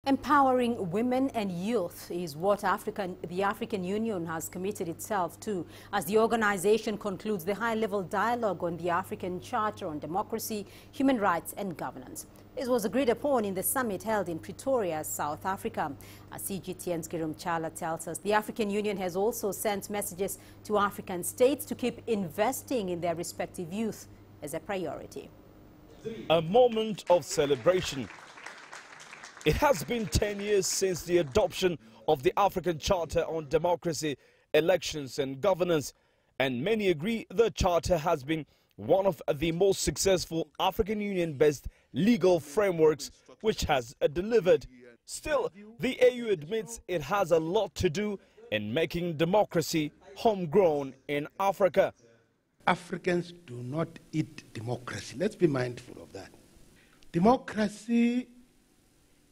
Empowering women and youth is what the African Union has committed itself to as the organization concludes the high-level dialogue on the African Charter on Democracy, Human Rights and Governance. This was agreed upon in the summit held in Pretoria, South Africa. As CGTN's Girum Chala tells us, the African Union has also sent messages to African states to keep investing in their respective youth as a priority. A moment of celebration. It has been 10 years since the adoption of the African Charter on Democracy, Elections and Governance, and many agree the Charter has been one of the most successful African Union-based legal frameworks which has delivered. Still, the AU admits it has a lot to do in making democracy homegrown in Africa. Africans do not eat democracy. Let's be mindful of that. Democracy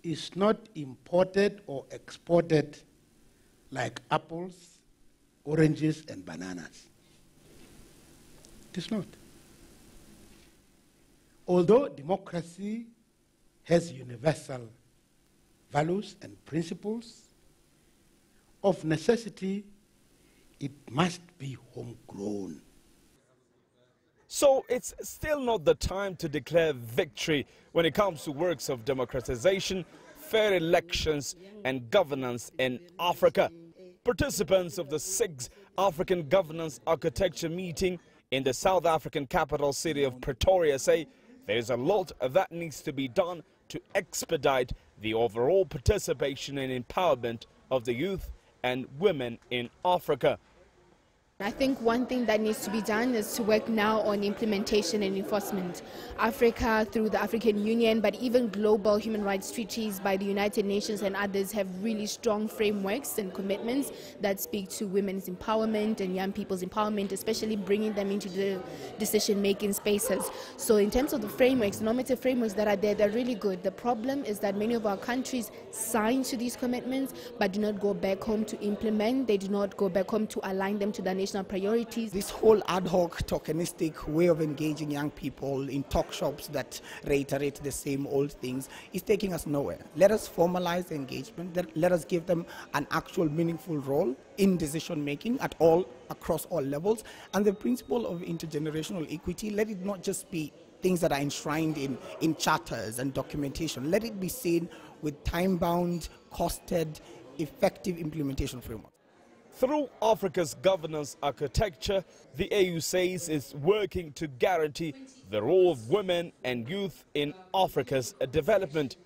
is not imported or exported like apples, oranges and bananas. It is not. Although democracy has universal values and principles, of necessity, it must be homegrown. So it's still not the time to declare victory when it comes to works of democratization, fair elections and governance in Africa. Participants of the 6th African Governance Architecture meeting in the South African capital city of Pretoria say there's a lot that needs to be done to expedite the overall participation and empowerment of the youth and women in Africa. I think one thing that needs to be done is to work now on implementation and enforcement. Africa, through the African Union, but even global human rights treaties by the United Nations and others have really strong frameworks and commitments that speak to women's empowerment and young people's empowerment, especially bringing them into the decision-making spaces. So in terms of the frameworks, the normative frameworks that are there, they're really good. The problem is that many of our countries sign to these commitments but do not go back home to implement. They do not go back home to align them to the national priorities. This whole ad hoc tokenistic way of engaging young people in talk shops that reiterate the same old things is taking us nowhere. Let us formalize the engagement. Let us give them an actual meaningful role in decision making across all levels. And the principle of intergenerational equity, let it not just be things that are enshrined in charters and documentation. Let it be seen with time-bound, costed, effective implementation framework. Through Africa's governance architecture, the AU says it's working to guarantee the role of women and youth in Africa's development.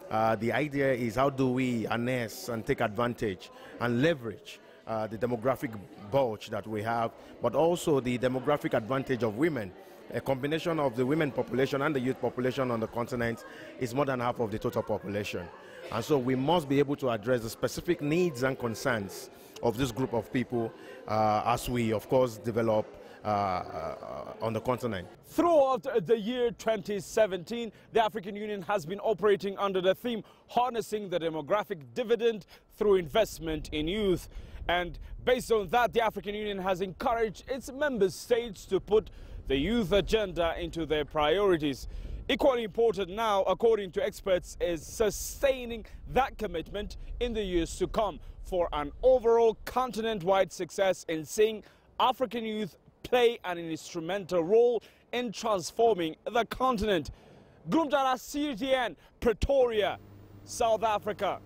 The idea is how do we harness and take advantage and leverage the demographic bulge that we have, but also the demographic advantage of women. A combination of the women population and the youth population on the continent is more than half of the total population. And so we must be able to address the specific needs and concerns of this group of people as we, of course, develop on the continent. Throughout the year 2017, the African Union has been operating under the theme harnessing the demographic dividend through investment in youth. And based on that, the African Union has encouraged its member states to put the youth agenda into their priorities. Equally important now, according to experts, is sustaining that commitment in the years to come for an overall continent-wide success in seeing African youth play an instrumental role in transforming the continent. Girum, CGTN, Pretoria, South Africa.